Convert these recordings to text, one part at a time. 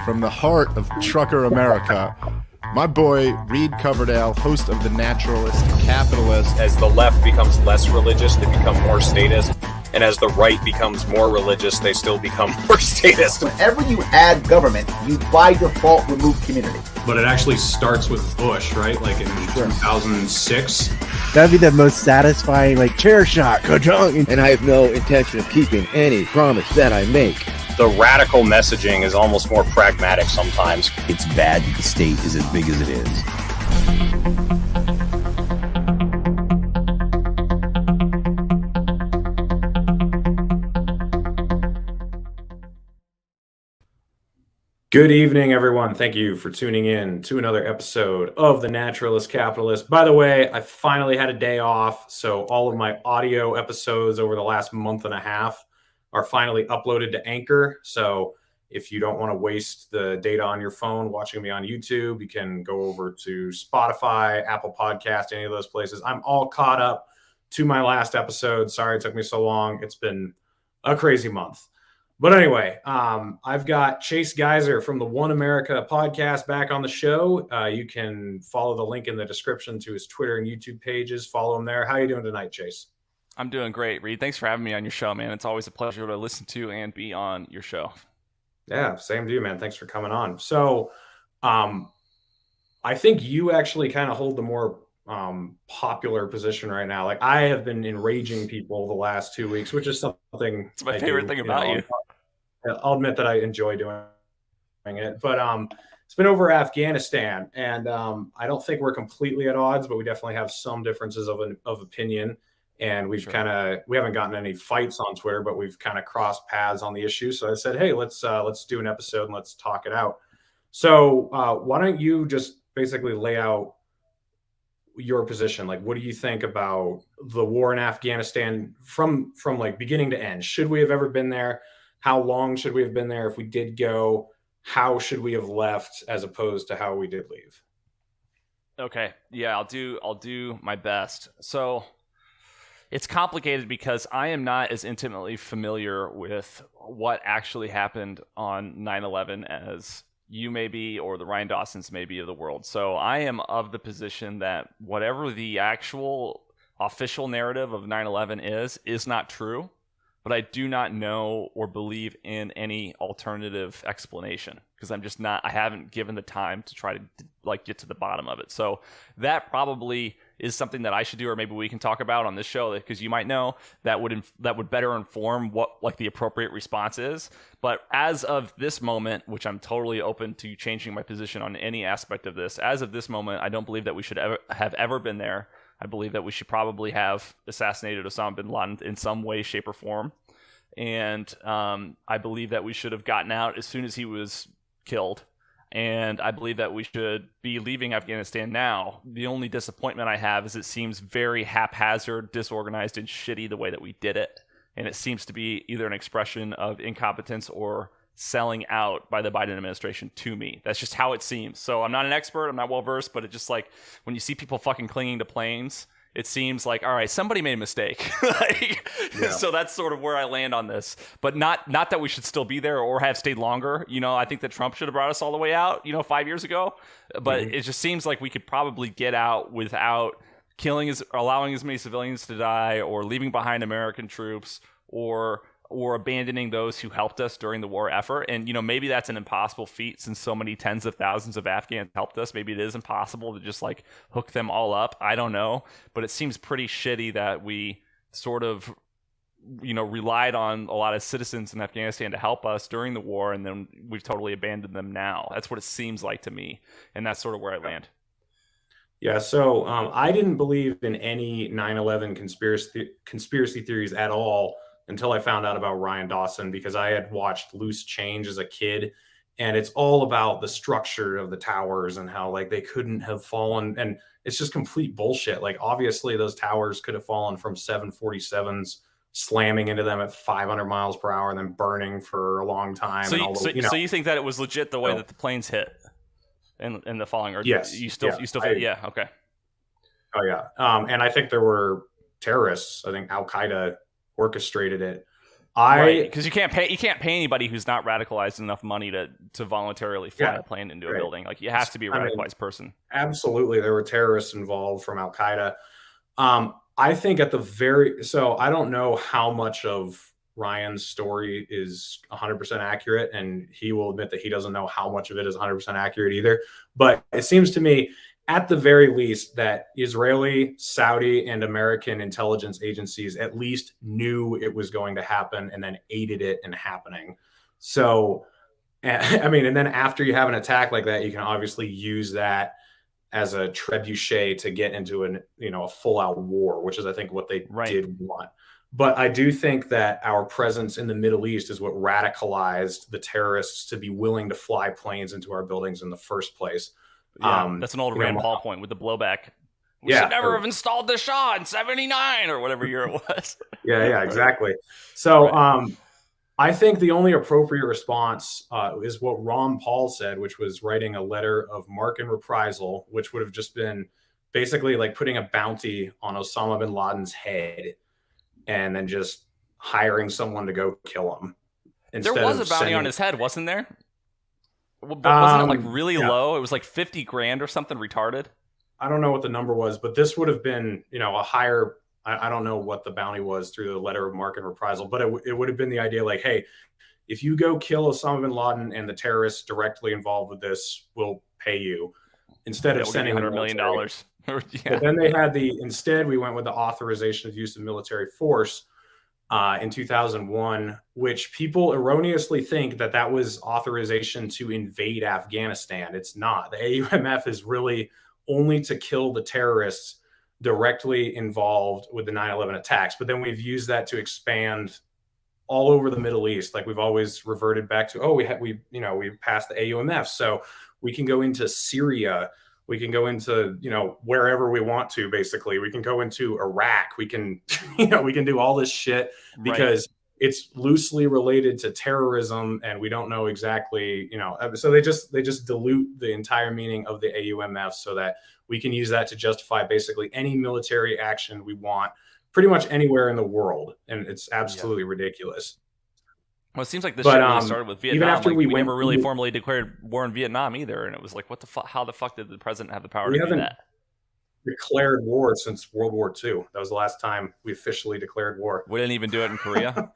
From the heart of trucker America, my boy Reed Coverdale, host of The Naturalist Capitalist. As the left becomes less religious, they become more statist. And as the right becomes more religious, they still become more statist. Whenever you add government, you by default remove community. But it actually starts with Bush, right? Like in 2006. That'd be the most satisfying, like, chair shot, ka-chung. And I have no intention of keeping any promise that I make. The radical messaging is almost more pragmatic sometimes. It's bad that the state is as big as it is. Good evening, everyone. Thank you for tuning in to another episode of The Naturalist Capitalist. By the way, I finally had a day off, so all of my audio episodes over the last month and a half are finally uploaded to Anchor. So if you don't want to waste the data on your phone watching me on YouTube, you can go over to Spotify, Apple Podcast, any of those places. I'm all caught up to my last episode. Sorry it took me so long. It's been a crazy month. But anyway, I've got Chase Geiser from the One America podcast back on the show. You can follow the link in the description to his Twitter and YouTube pages. Follow him there. How are you doing tonight, Chase? I'm doing great, Reed. Thanks for having me on your show, man. It's always a pleasure to listen to and be on your show. Yeah, same to you, man. Thanks for coming on. So I think you actually kind of hold the more popular position right now. Like, I have been enraging people the last 2 weeks, which is something it's my favorite thing about you. I'll admit that I enjoy doing it, but it's been over Afghanistan, and I don't think we're completely at odds, but we definitely have some differences of opinion, and we haven't gotten any fights on Twitter, but we've kind of crossed paths on the issue. So I said, hey, let's do an episode and let's talk it out. So why don't you just basically lay out your position? Like, what do you think about the war in Afghanistan from like beginning to end? Should we have ever been there? How long should we have been there? If we did go, how should we have left as opposed to how we did leave? Okay. Yeah, I'll do my best. So it's complicated because I am not as intimately familiar with what actually happened on 9/11 as you may be, or the Ryan Dawsons may be of the world. So I am of the position that whatever the actual official narrative of 9/11 is not true. But I do not know or believe in any alternative explanation because I haven't given the time to try to get to the bottom of it. So that probably is something that I should do, or maybe we can talk about on this show, because you might know that would better inform what the appropriate response is. But as of this moment, which I'm totally open to changing my position on any aspect of this, as of this moment, I don't believe that we should ever been there. I believe that we should probably have assassinated Osama bin Laden in some way, shape, or form. And I believe that we should have gotten out as soon as he was killed. And I believe that we should be leaving Afghanistan now. The only disappointment I have is it seems very haphazard, disorganized, and shitty the way that we did it. And it seems to be either an expression of incompetence or selling out by the Biden administration to me. That's just how it seems. So I'm not an expert, I'm not well versed, but it's just like when you see people fucking clinging to planes, it seems like, all right, somebody made a mistake. So that's sort of where I land on this. But not that we should still be there or have stayed longer. I think that Trump should have brought us all the way out, 5 years ago. But It just seems like we could probably get out without allowing as many civilians to die, or leaving behind American troops, or abandoning those who helped us during the war effort. And, maybe that's an impossible feat since so many tens of thousands of Afghans helped us. Maybe it is impossible to just hook them all up. I don't know. But it seems pretty shitty that we sort of, relied on a lot of citizens in Afghanistan to help us during the war, and then we've totally abandoned them now. That's what it seems like to me. And that's sort of where I land. Yeah, so I didn't believe in any 9/11 conspiracy theories at all until I found out about Ryan Dawson, because I had watched Loose Change as a kid, and it's all about the structure of the towers and how they couldn't have fallen, and it's just complete bullshit. Obviously those towers could have fallen from 747s slamming into them at 500 miles per hour and then burning for a long time. So you think that it was legit the way that the planes hit in the falling, or yes, you still think, yeah, okay. Oh yeah. And I think there were terrorists. I think Al-Qaeda orchestrated it. Because you can't pay anybody who's not radicalized enough money to voluntarily fly a plane into a building. Like, it has to be a radicalized person. Absolutely, there were terrorists involved from Al Qaeda. I think so I don't know how much of Ryan's story is 100% accurate, and he will admit that he doesn't know how much of it is 100% accurate either. But it seems to me, at the very least, that Israeli, Saudi, and American intelligence agencies at least knew it was going to happen and then aided it in happening. So, I mean, and then after you have an attack like that, you can obviously use that as a trebuchet to get into a full-out war, which is, I think, what they did want. But I do think that our presence in the Middle East is what radicalized the terrorists to be willing to fly planes into our buildings in the first place. Yeah, that's an old Rand Paul point with the blowback. We should never have installed the Shah in 79 or whatever year it was. Yeah, exactly. So I think the only appropriate response is what Ron Paul said, which was writing a letter of marque and reprisal, which would have just been basically like putting a bounty on Osama bin Laden's head and then just hiring someone to go kill him. There was a bounty on his head, wasn't there? Wasn't it like really low? It was like 50 grand or something retarded. I don't know what the number was, but this would have been, a higher. I don't know what the bounty was through the letter of marque and reprisal, but it would have been the idea like, hey, if you go kill Osama bin Laden and the terrorists directly involved with this, we'll pay you instead of sending $100 million. But then they had instead we went with the authorization of use of military force in 2001, which people erroneously think that was authorization to invade Afghanistan. It's not. The AUMF is really only to kill the terrorists directly involved with the 9/11 attacks. But then we've used that to expand all over the Middle East. Like, we've always reverted back to, we passed the AUMF, so we can go into Syria. We can go into, wherever we want to, basically. We can go into Iraq. We can, we can do all this shit because it's loosely related to terrorism and we don't know exactly, so they just dilute the entire meaning of the AUMF so that we can use that to justify basically any military action we want pretty much anywhere in the world. And it's absolutely ridiculous. Well, it seems like this shit really started with Vietnam. Even after we never really formally declared war in Vietnam either, and it was like, what the fuck? How the fuck did the president have the power to do that? Declared war since World War II. That was the last time we officially declared war. We didn't even do it in Korea.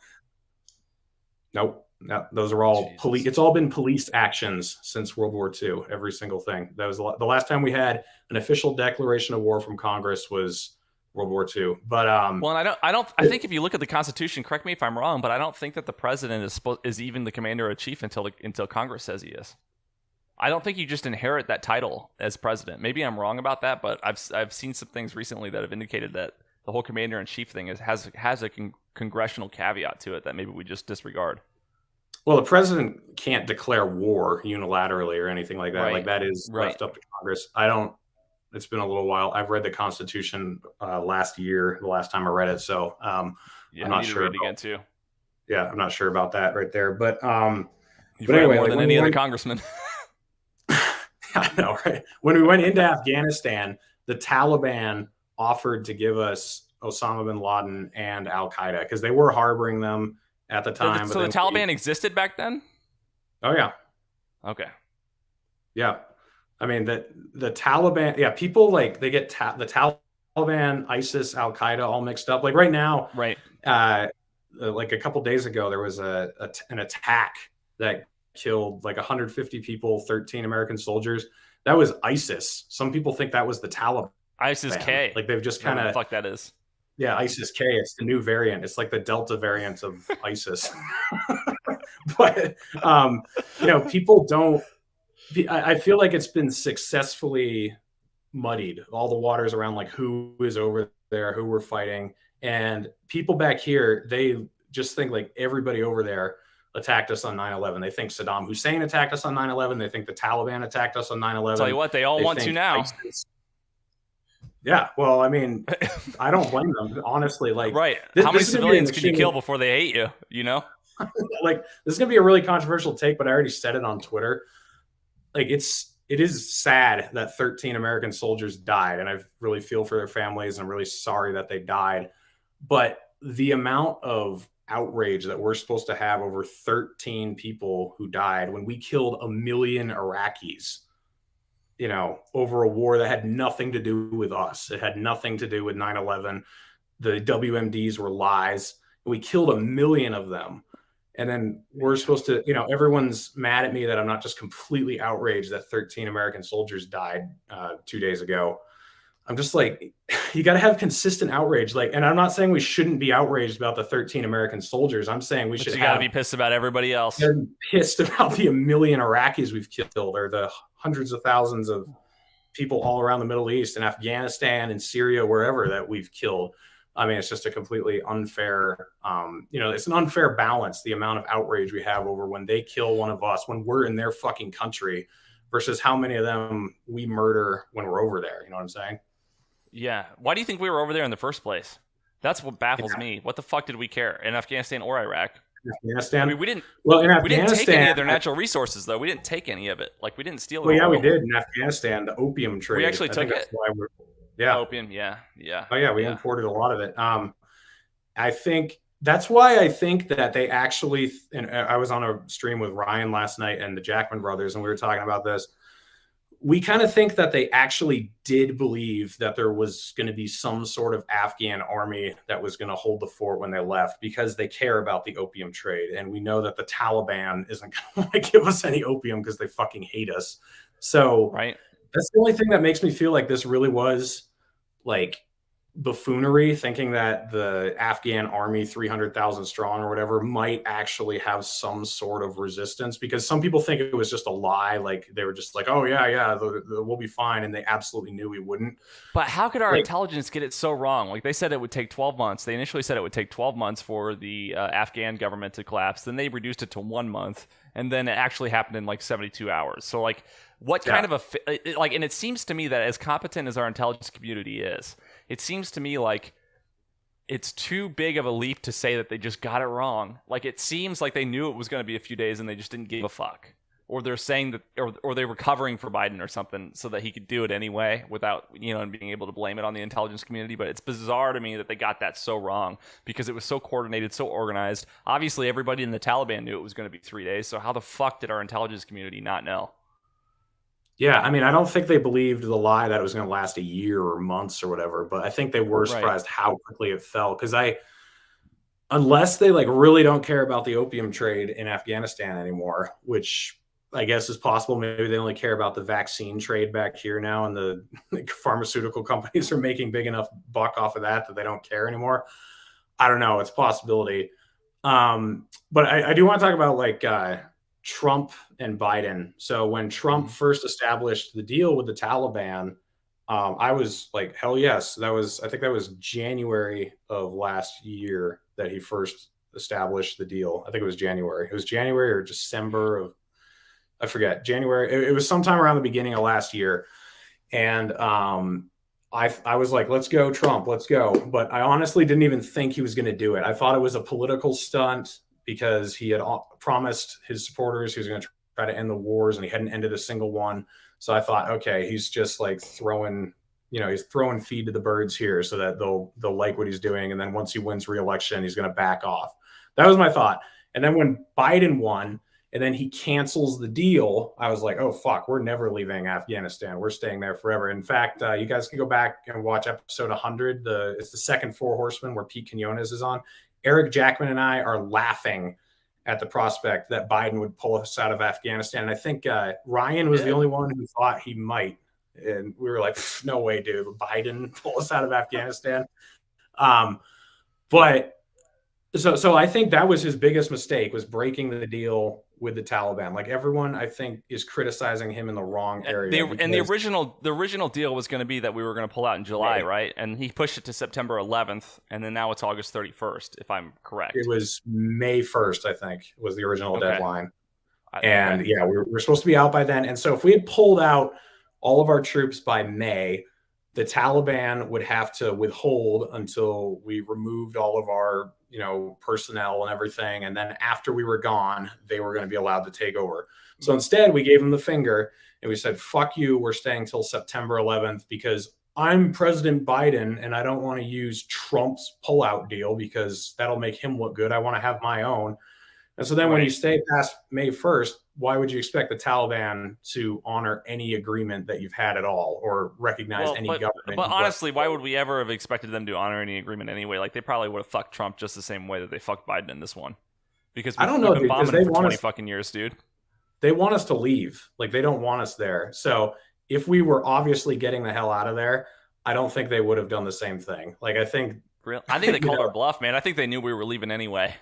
Nope. No, those are all police. It's all been police actions since World War II. Every single thing. That was the last time we had an official declaration of war from Congress was World War II. But well, and I think if you look at the Constitution, correct me if I'm wrong, but I don't think that the president is even the commander in chief until Congress says he is. I don't think you just inherit that title as president. Maybe I'm wrong about that, but I've seen some things recently that have indicated that the whole commander in chief thing has a congressional caveat to it that maybe we just disregard. Well, the president can't declare war unilaterally or anything like that. Right. Like, that is left up to Congress. It's been a little while. I've read the Constitution last year, the last time I read it. So I'm not sure. Read it again too. Yeah, I'm not sure about that right there. But you've read more than any other congressman. I know, right? When we went into Afghanistan, the Taliban offered to give us Osama bin Laden and Al Qaeda because they were harboring them at the time. So the Taliban existed back then? Oh yeah. Okay. Yeah. I mean, the Taliban, people like they get the Taliban, ISIS, Al Qaeda all mixed up. Like right now, like a couple days ago, there was an attack that killed like 150 people, 13 American soldiers. That was ISIS. Some people think that was the Taliban. ISIS-K. Like they've just kind of. What the fuck that is? Yeah, ISIS-K. It's the new variant. It's like the Delta variant of ISIS. But people don't. I feel like it's been successfully muddied. All the waters around like who is over there, who we're fighting. And people back here, they just think like everybody over there attacked us on 9/11. They think Saddam Hussein attacked us on 9/11. They think the Taliban attacked us on 9/11. Tell you what, they all want to now. ISIS. Yeah, well, I mean, I don't blame them, honestly. Like, right? How many civilians can you kill before they hate you? Like, this is gonna be a really controversial take, but I already said it on Twitter. Like, it is sad that 13 American soldiers died, and I really feel for their families, and I'm really sorry that they died. But the amount of outrage that we're supposed to have over 13 people who died when we killed 1 million Iraqis, you know, over a war that had nothing to do with us. It had nothing to do with 9/11. The WMDs were lies. We killed 1 million of them. And then we're supposed to, you know, everyone's mad at me that I'm not just completely outraged that 13 American soldiers died 2 days ago. I'm just like, you got to have consistent outrage. Like, and I'm not saying we shouldn't be outraged about the 13 American soldiers. I'm saying we should. You got to be pissed about everybody else. They're pissed about the 1 million Iraqis we've killed, or the hundreds of thousands of people all around the Middle East and Afghanistan and Syria, wherever, that we've killed. I mean, it's just a completely unfair, you know, it's an unfair balance, the amount of outrage we have over when they kill one of us, when we're in their fucking country, versus how many of them we murder when we're over there. You know what I'm saying? Yeah. Why do you think we were over there in the first place? That's what baffles me. What the fuck did we care in Afghanistan or Iraq? Afghanistan. I mean, we didn't. Well, in we didn't Afghanistan, take any of their natural resources, though. We didn't take any of it. Like, we didn't steal it. Well, yeah, we did in Afghanistan. The opium trade. We actually took it. Yeah. Opium. Yeah. Oh yeah, we imported a lot of it. I think that's why I think that they actually, and I was on a stream with Ryan last night and the Jackman brothers, and we were talking about this. We kind of think that they actually did believe that there was going to be some sort of Afghan army that was going to hold the fort when they left, because they care about the opium trade. And we know that the Taliban isn't going to give us any opium because they fucking hate us. So that's the only thing that makes me feel like this really was like buffoonery, thinking that the Afghan army, 300,000 strong or whatever, might actually have some sort of resistance, because some people think it was just a lie. Like, they were just like, oh yeah, we'll be fine. And they absolutely knew we wouldn't. But how could our intelligence get it so wrong? Like, they said it would take 12 months. They initially said it would take 12 months for the Afghan government to collapse. Then they reduced it to 1 month. And then it actually happened in like 72 hours. So like, what kind of like, and it seems to me that as competent as our intelligence community is, it seems to me like it's too big of a leap to say that they just got it wrong. Like, it seems like they knew it was going to be a few days and they just didn't give a fuck. Or they're saying that, or they were covering for Biden or something so that he could do it anyway without, you know, and being able to blame it on the intelligence community. But it's bizarre to me that they got that so wrong, because it was so coordinated, so organized. Obviously, everybody in the Taliban knew it was going to be 3 days. So how the fuck did our intelligence community not know? Yeah, I mean, I don't think they believed the lie that it was going to last a year or months or whatever, but I think they were surprised how quickly it fell. Because unless they like really don't care about the opium trade in Afghanistan anymore, which I guess is possible. Maybe they only care about the vaccine trade back here now, and the pharmaceutical companies are making big enough buck off of that they don't care anymore. I don't know. It's a possibility. But I do want to talk about like Trump and Biden. So when Trump first established the deal with the Taliban, I was like, hell yes. I think that was January of last year that he first established the deal. I think it was January. It was January or December of, I forget, January. It was sometime around the beginning of last year. And I was like, let's go, Trump, let's go. But I honestly didn't even think he was going to do it. I thought it was a political stunt, because he had promised his supporters he was going to try to end the wars, and he hadn't ended a single one. So I thought, okay, he's just like throwing feed to the birds here so that they'll like what he's doing. And then once he wins re-election, he's going to back off. That was my thought. And then when Biden won and then he cancels the deal, I was like, oh, fuck, we're never leaving Afghanistan. We're staying there forever. In fact, you guys can go back and watch episode 100. It's the second Four Horsemen where Pete Quinones is on. Eric Jackman and I are laughing at the prospect that Biden would pull us out of Afghanistan. And I think Ryan was the only one who thought he might. And we were like, no way, dude, Biden pull us out of Afghanistan. But so I think that was his biggest mistake, was breaking the deal with the Taliban. Like, everyone, I think, is criticizing him in the wrong area. The original deal was going to be that we were going to pull out in July, right? And he pushed it to September 11th, and then now it's August 31st, if I'm correct. It was May 1st, I think, was the original deadline. And yeah, we were supposed to be out by then. And so if we had pulled out all of our troops by May, the Taliban would have to withhold until we removed all of our, personnel and everything. And then after we were gone, they were going to be allowed to take over. So instead, we gave them the finger and we said, fuck you, we're staying till September 11th, because I'm President Biden and I don't want to use Trump's pullout deal because that'll make him look good. I want to have my own. And so then when you stay past May 1st, why would you expect the Taliban to honor any agreement that you've had at all or recognize any government? But honestly, why would we ever have expected them to honor any agreement anyway? Like, they probably would have fucked Trump just the same way that they fucked Biden in this one. Because I don't know, we've been bombing him for 20 fucking years, dude. They want us to leave. Like, they don't want us there. So if we were obviously getting the hell out of there, I don't think they would have done the same thing. Like, I think they called our bluff, man. I think they knew we were leaving anyway.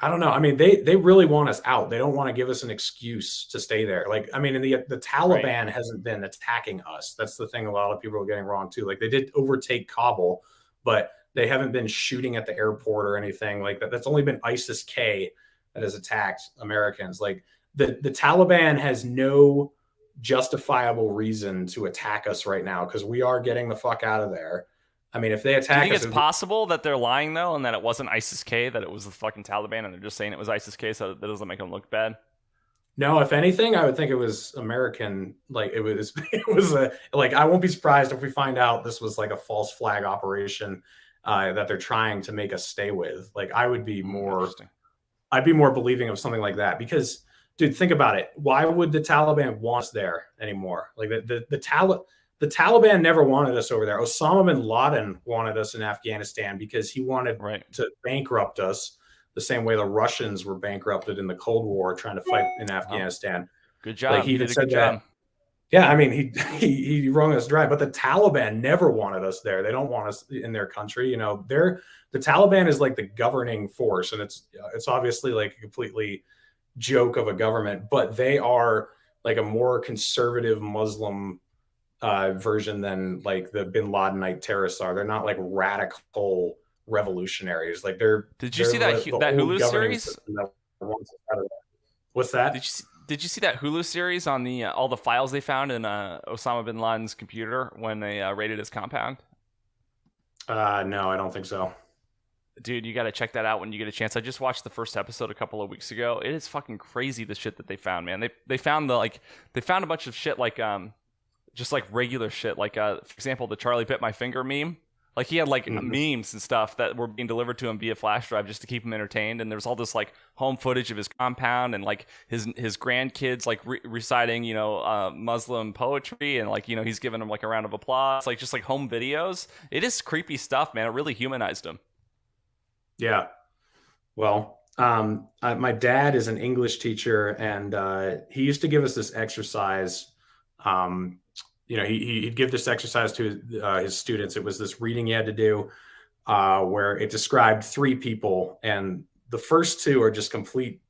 I don't know. I mean, they really want us out. They don't want to give us an excuse to stay there. Like, I mean, the Taliban hasn't been attacking us. That's the thing a lot of people are getting wrong too. Like, they did overtake Kabul, but they haven't been shooting at the airport or anything like that. That's only been ISIS-K that has attacked Americans. Like, the Taliban has no justifiable reason to attack us right now because we are getting the fuck out of there. I mean, if they attack us... Do you think it's possible that they're lying, though, and that it wasn't ISIS-K, that it was the fucking Taliban, and they're just saying it was ISIS-K so that doesn't make them look bad? No, if anything, I would think it was American. Like, it was like, I won't be surprised if we find out this was like a false flag operation that they're trying to make us stay with. Like, I'd be more believing of something like that because, dude, think about it. Why would the Taliban want us there anymore? Like, the Taliban never wanted us over there. Osama bin Laden wanted us in Afghanistan because he wanted to bankrupt us the same way the Russians were bankrupted in the Cold War trying to fight in Afghanistan. Good job. Like, he even said that. Yeah, I mean, he wrung us dry, but the Taliban never wanted us there. They don't want us in their country. You know, the Taliban is like the governing force, and it's obviously like a completely joke of a government, but they are like a more conservative Muslim version than like the bin Ladenite terrorists are. They're not like radical revolutionaries. Like, Did you see that Hulu series? What's that? Did you see that Hulu series on the all the files they found in Osama bin Laden's computer when they raided his compound? No, I don't think so. Dude, you got to check that out when you get a chance. I just watched the first episode a couple of weeks ago. It is fucking crazy the shit that they found, man. They found they found a bunch of shit like just like regular shit, like for example, the Charlie bit my finger meme. Like, he had like memes and stuff that were being delivered to him via flash drive just to keep him entertained. And there was all this like home footage of his compound and like his grandkids like reciting, you know, Muslim poetry, and like, you know, he's giving them like a round of applause, like just like home videos. It is creepy stuff, man. It really humanized him. Yeah. Well, my dad is an English teacher, and he used to give us this exercise. You know, he'd give this exercise to his students. It was this reading you had to do where it described three people, and the first two are just complete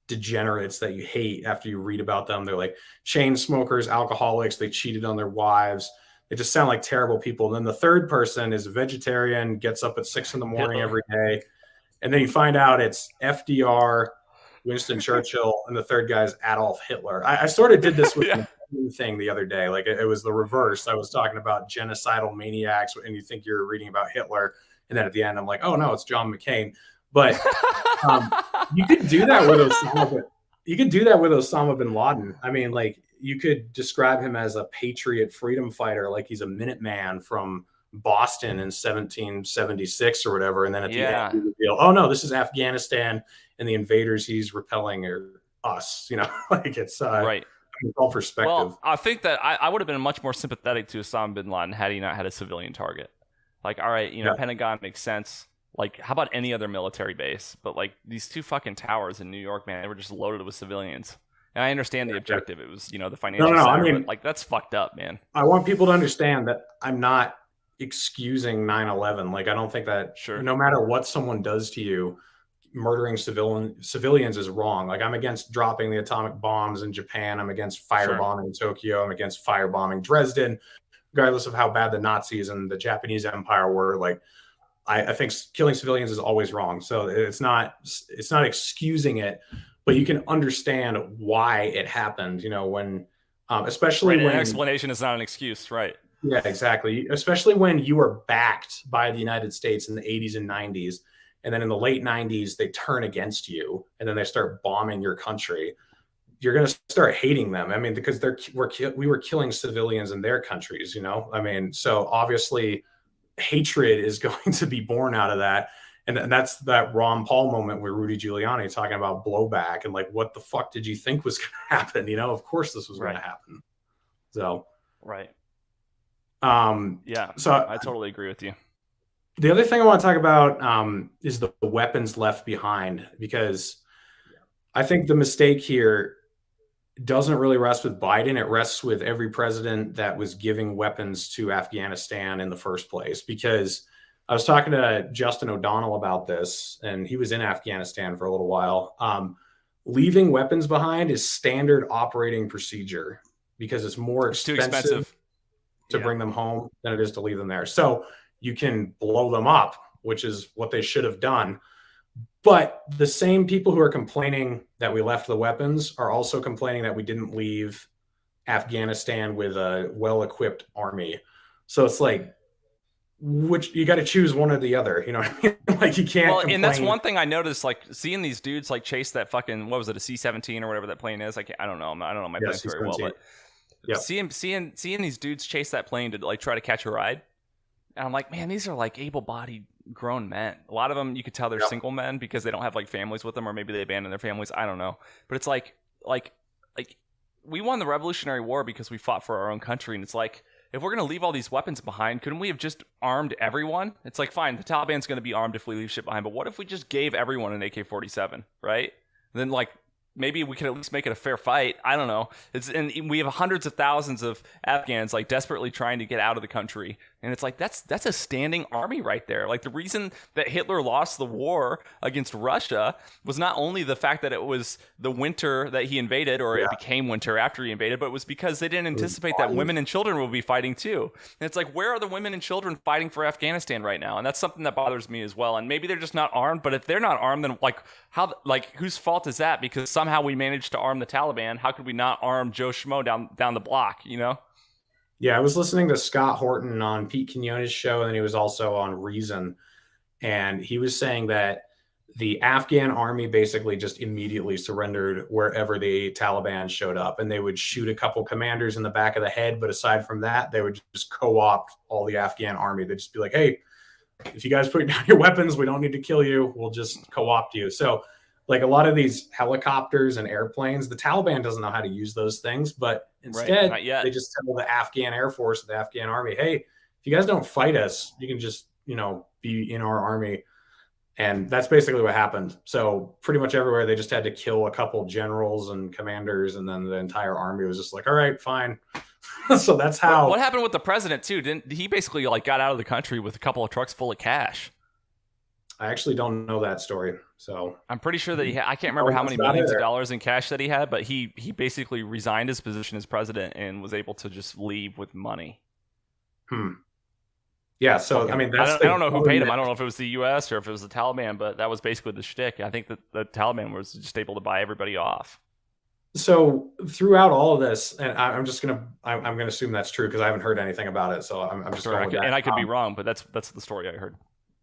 degenerates that you hate after you read about them. They're like chain smokers, alcoholics. They cheated on their wives. They just sound like terrible people. And then the third person is a vegetarian, gets up at 6 a.m. every day. And then you find out it's FDR, Winston Churchill, and the third guy's Adolf Hitler. I sort of did this with the thing the other day. Like, it was the reverse. I was talking about genocidal maniacs, and you think you're reading about Hitler, and then at the end I'm like, oh no, it's John McCain. But you could do that with Osama bin Laden. I mean, like, you could describe him as a patriot freedom fighter, like he's a Minuteman from Boston in 1776 or whatever, and then at the end you reveal, oh no, this is Afghanistan, and the invaders he's repelling are us. You know, like, it's right. It's all perspective. Well, I think that I would have been much more sympathetic to Osama bin Laden had he not had a civilian target. Like, all right, you know, Pentagon makes sense. Like, how about any other military base? But like, these two fucking towers in New York, man, they were just loaded with civilians. And I understand the objective. It was, you know, the financial center, I mean, but like, that's fucked up, man. I want people to understand that I'm not excusing 9/11. Like, I don't think that no matter what someone does to you, murdering civilians is wrong. Like, I'm against dropping the atomic bombs in Japan. I'm against firebombing Tokyo. I'm against firebombing Dresden, regardless of how bad the Nazis and the Japanese Empire were. Like, I think killing civilians is always wrong. So it's not excusing it, but you can understand why it happened. You know, when especially when an explanation is not an excuse, right? Yeah, exactly. Especially when you are backed by the United States in the 80s and 90s. And then in the late 90s, they turn against you, and then they start bombing your country. you're going to start hating them. I mean, because we were killing civilians in their countries, you know? I mean, so obviously hatred is going to be born out of that. And that's that Ron Paul moment where Rudy Giuliani talking about blowback and like, what the fuck did you think was going to happen? You know, of course this was going to happen. So, right. So I totally agree with you. The other thing I want to talk about is the weapons left behind, because I think the mistake here doesn't really rest with Biden. It rests with every president that was giving weapons to Afghanistan in the first place, because I was talking to Justin O'Donnell about this, and he was in Afghanistan for a little while. Leaving weapons behind is standard operating procedure because it's more expensive to bring them home than it is to leave them there. So you can blow them up, which is what they should have done. But the same people who are complaining that we left the weapons are also complaining that we didn't leave Afghanistan with a well-equipped army. So it's like, which you got to choose one or the other, you know what I mean? Like you can't. Well, and that's one thing I noticed, like seeing these dudes like chase that fucking, what was it, a C-17 or whatever that plane is? I don't know. I don't know my planes very well, but seeing these dudes chase that plane to like try to catch a ride, and I'm like, man, these are like able-bodied grown men. A lot of them, you could tell they're single men because they don't have like families with them, or maybe they abandoned their families. I don't know, but it's like we won the Revolutionary War because we fought for our own country, and it's like, if we're going to leave all these weapons behind, couldn't we have just armed everyone? It's like, fine, the Taliban's going to be armed if we leave shit behind, but what if we just gave everyone an AK-47, right? And then, like, maybe we could at least make it a fair fight. I don't know. And we have hundreds of thousands of Afghans, like, desperately trying to get out of the country. And it's like, that's a standing army right there. Like, the reason that Hitler lost the war against Russia was not only the fact that it was the winter that he invaded, or it became winter after he invaded, but it was because they didn't anticipate that women and children would be fighting too. And it's like, where are the women and children fighting for Afghanistan right now? And that's something that bothers me as well. And maybe they're just not armed, but if they're not armed, then whose fault is that? Because somehow we managed to arm the Taliban. How could we not arm Joe Schmo down the block, you know? Yeah, I was listening to Scott Horton on Pete Quiñones' show, and he was also on Reason. And he was saying that the Afghan army basically just immediately surrendered wherever the Taliban showed up. And they would shoot a couple commanders in the back of the head. But aside from that, they would just co-opt all the Afghan army. They'd just be like, hey, if you guys put down your weapons, we don't need to kill you. We'll just co-opt you. So like a lot of these helicopters and airplanes, the Taliban doesn't know how to use those things, but instead they just tell the Afghan Air Force, the Afghan army, hey, if you guys don't fight us, you can just, be in our army. And that's basically what happened. So pretty much everywhere, they just had to kill a couple generals and commanders, and then the entire army was just like, all right, fine. So that's how. What happened with the president too? Didn't he basically like got out of the country with a couple of trucks full of cash? I actually don't know that story. So I'm pretty sure that I can't remember how many millions of dollars in cash that he had, but he basically resigned his position as president and was able to just leave with money. Yeah. So, I mean, I don't know who paid him. I don't know if it was the US or if it was the Taliban, but that was basically the shtick. I think that the Taliban was just able to buy everybody off. So throughout all of this, and I'm going to assume that's true because I haven't heard anything about it. So I'm just going with that. And I could be wrong, but that's the story I heard.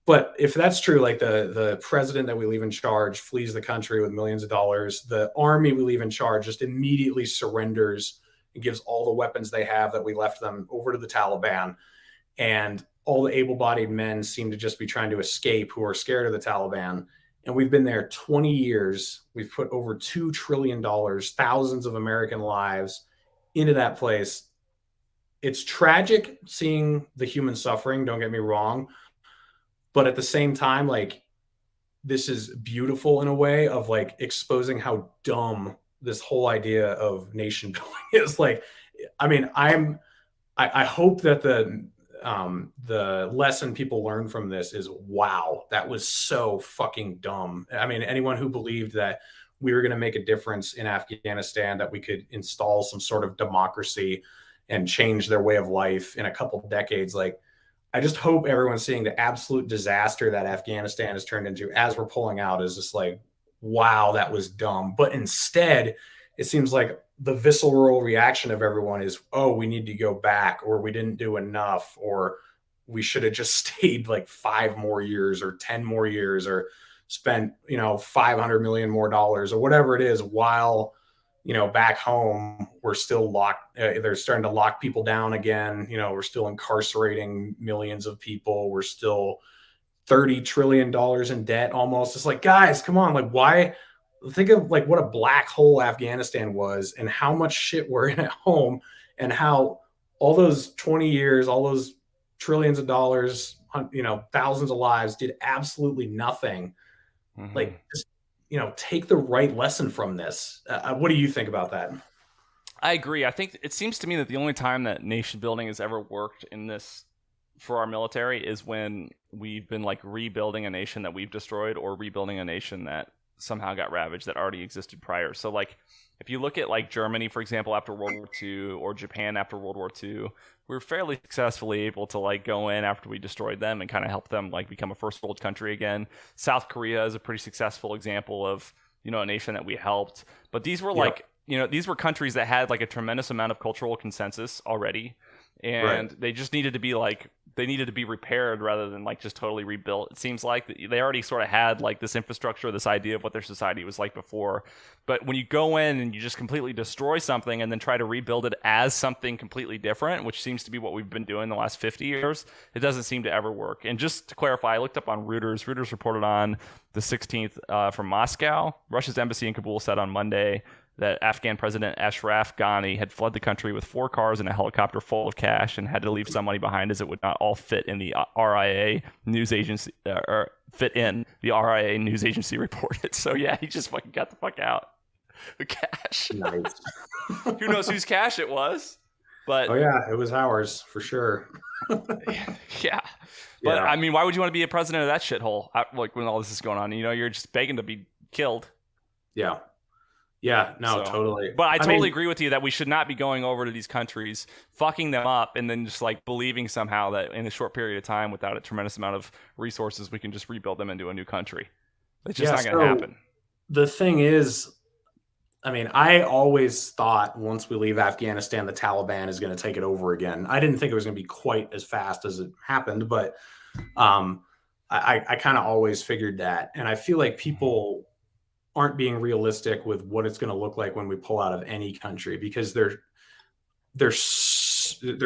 But if that's true, like the president that we leave in charge flees the country with millions of dollars, the army we leave in charge just immediately surrenders and gives all the weapons they have that we left them over to the Taliban. And all the able-bodied men seem to just be trying to escape who are scared of the Taliban. And we've been there 20 years. We've put over $2 trillion, thousands of American lives into that place. It's tragic seeing the human suffering, don't get me wrong. But at the same time, like, this is beautiful in a way of like exposing how dumb this whole idea of nation building is. Like, I mean, I hope that the lesson people learn from this is, wow, that was so fucking dumb. I mean, anyone who believed that we were going to make a difference in Afghanistan, that we could install some sort of democracy and change their way of life in a couple of decades, like, I just hope everyone's seeing the absolute disaster that Afghanistan has turned into as we're pulling out is just like, wow, that was dumb. But instead, it seems like the visceral reaction of everyone is, oh, we need to go back, or we didn't do enough, or we should have just stayed like 5 more years or 10 more years or spent, $500 million more, or whatever it is, while back home, we're still locked. They're starting to lock people down again. We're still incarcerating millions of people. We're still $30 trillion in debt almost. It's like, guys, come on. Like, why? Think of like what a black hole Afghanistan was and how much shit we're in at home, and how all those 20 years, all those trillions of dollars, thousands of lives did absolutely nothing. Mm-hmm. Like, just, take the right lesson from this. What do you think about that? I agree. I think it seems to me that the only time that nation building has ever worked in this for our military is when we've been like rebuilding a nation that we've destroyed, or rebuilding a nation that somehow got ravaged that already existed prior. So like if you look at like Germany, for example, after World War II, or Japan after World War II, we were fairly successfully able to like go in after we destroyed them and kind of help them like become a first world country again. South Korea is a pretty successful example of, a nation that we helped. But these were like, these were countries that had like a tremendous amount of cultural consensus already. And they just needed to be like, they needed to be repaired rather than like just totally rebuilt. It seems like they already sort of had like this infrastructure, this idea of what their society was like before. But when you go in and you just completely destroy something and then try to rebuild it as something completely different, which seems to be what we've been doing the last 50 years, it doesn't seem to ever work. And just to clarify, I looked up on Reuters. Reuters reported on the 16th from Moscow. Russia's embassy in Kabul said on Monday that Afghan President Ashraf Ghani had fled the country with 4 cars and a helicopter full of cash, and had to leave some money behind as it would not all fit in the RIA news agency, or fit in the RIA news agency reported. So yeah, he just fucking got the fuck out. The cash. Nice. Who knows whose cash it was? But oh yeah, it was ours for sure. Yeah. But I mean, why would you want to be a president of that shithole? Like when all this is going on, you're just begging to be killed. Yeah. Yeah, no, totally. But I totally agree with you that we should not be going over to these countries, fucking them up, and then just like believing somehow that in a short period of time, without a tremendous amount of resources, we can just rebuild them into a new country. It's just not going to happen. The thing is, I mean, I always thought once we leave Afghanistan, the Taliban is going to take it over again. I didn't think it was going to be quite as fast as it happened, but I kind of always figured that. And I feel like people aren't being realistic with what it's going to look like when we pull out of any country, because they're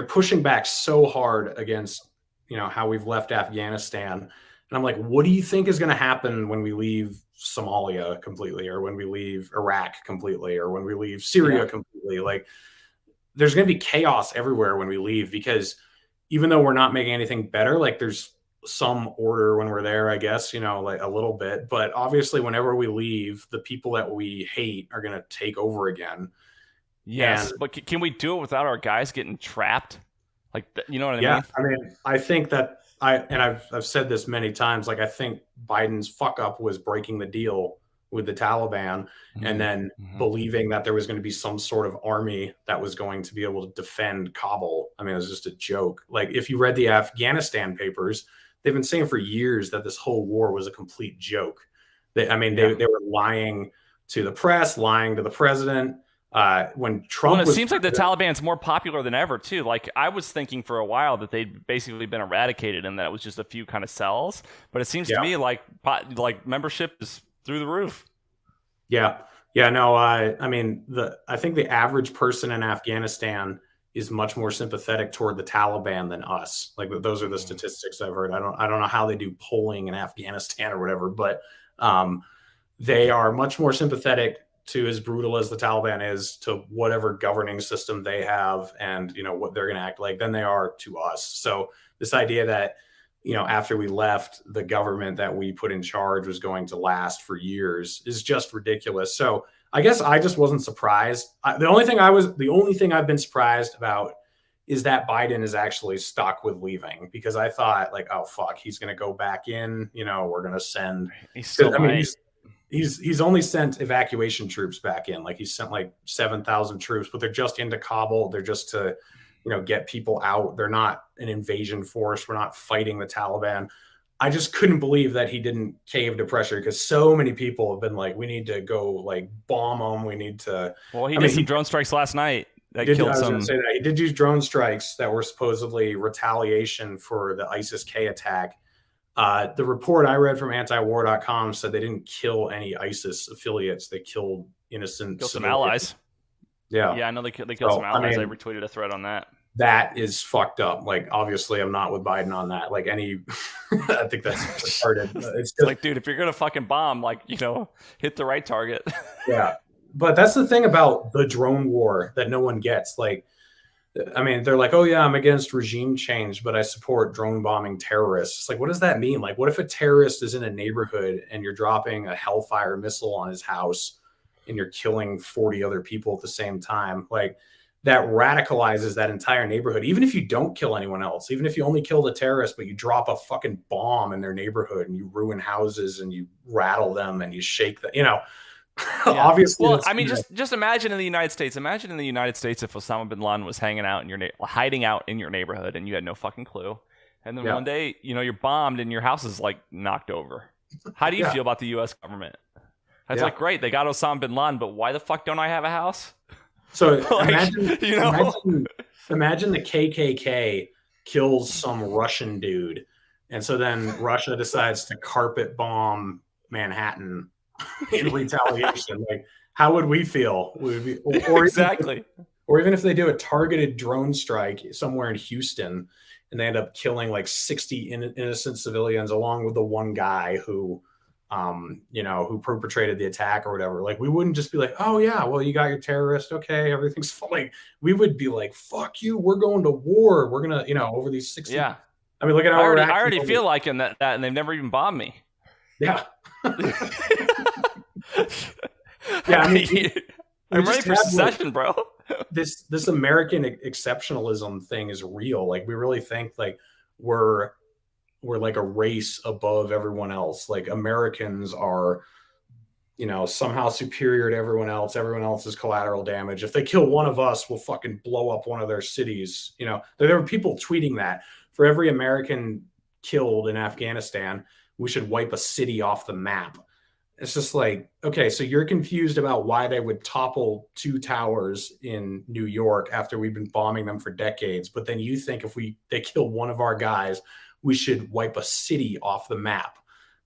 pushing back so hard against how we've left Afghanistan. And I'm like, what do you think is going to happen when we leave Somalia completely, or when we leave Iraq completely, or when we leave Syria completely? Like, there's going to be chaos everywhere when we leave, because even though we're not making anything better, like there's some order when we're there, I guess, like a little bit, but obviously whenever we leave, the people that we hate are going to take over again. Yes. But can we do it without our guys getting trapped? Like, you know what I mean? Yeah. I mean, I think that I've said this many times, like, I think Biden's fuck up was breaking the deal with the Taliban and then believing that there was going to be some sort of army that was going to be able to defend Kabul. I mean, it was just a joke. Like, if you read the Afghanistan papers, they've been saying for years that this whole war was a complete joke. They were lying to the press, lying to the president. When Trump it seems like the Taliban's more popular than ever, too. Like, I was thinking for a while that they'd basically been eradicated and that it was just a few kind of cells. But it seems to me like membership is through the roof. Yeah. Yeah, no, I mean, I think the average person in Afghanistan is much more sympathetic toward the Taliban than us. Like, those are the statistics I've heard. I don't know how they do polling in Afghanistan or whatever, but they are much more sympathetic to, as brutal as the Taliban is, to whatever governing system they have and, what they're going to act like, than they are to us. So this idea that, after we left, the government that we put in charge was going to last for years is just ridiculous. So I guess I just wasn't surprised. The only thing I've been surprised about is that Biden is actually stuck with leaving, because I thought, like, oh fuck, he's going to go back in. We're going to send. He's only sent evacuation troops back in. Like, he's sent like 7,000 troops, but they're just into Kabul. They're just to, get people out. They're not an invasion force. We're not fighting the Taliban. I just couldn't believe that he didn't cave to pressure, because so many people have been like, we need to go like bomb them. We need to. Well, he did some drone strikes last night that killed some. He did use drone strikes that were supposedly retaliation for the ISIS-K attack. The report I read from antiwar.com said they didn't kill any ISIS affiliates. They killed innocent some allies. Yeah. Yeah, I know they killed some allies. I retweeted a thread on that. That is fucked up. Like, obviously, I'm not with Biden on that. Like, I think that's retarded. It's just, like, dude, if you're gonna fucking bomb, like, hit the right target. Yeah, but that's the thing about the drone war that no one gets. Like, I mean, they're like, oh yeah, I'm against regime change, but I support drone bombing terrorists. It's like, what does that mean? Like, what if a terrorist is in a neighborhood and you're dropping a Hellfire missile on his house and you're killing 40 other people at the same time? Like, that radicalizes that entire neighborhood. Even if you don't kill anyone else, even if you only kill the terrorist, but you drop a fucking bomb in their neighborhood and you ruin houses and you rattle them and you shake them, Yeah. Obviously. Well, I mean, just imagine in the United States. Imagine in the United States if Osama bin Laden was hiding out in your neighborhood and you had no fucking clue, and then one day, you're bombed and your house is like knocked over. How do you feel about the U.S. government? It's like, great, they got Osama bin Laden, but why the fuck don't I have a house? So imagine the KKK kills some Russian dude, and so then Russia decides to carpet bomb Manhattan in retaliation. Like, how would we feel? Would we, or exactly. Even if they do a targeted drone strike somewhere in Houston and they end up killing like 60 innocent civilians along with the one guy who who perpetrated the attack or whatever. Like, we wouldn't just be like, oh yeah, well, you got your terrorist, okay, everything's fine. Like, we would be like, fuck you, we're going to war, we're gonna over these 60. Yeah, I mean, look at I already feel like in that and they've never even bombed me. Yeah. Yeah, I mean, I'm ready for secession, bro. This American exceptionalism thing is real. Like, we really think like we're like a race above everyone else. Like, Americans are, somehow superior to everyone else. Everyone else is collateral damage. If they kill one of us, we'll fucking blow up one of their cities. There were people tweeting that for every American killed in Afghanistan, we should wipe a city off the map. It's just like, okay, so you're confused about why they would topple 2 towers in New York after we've been bombing them for decades. But then you think if they kill one of our guys, we should wipe a city off the map.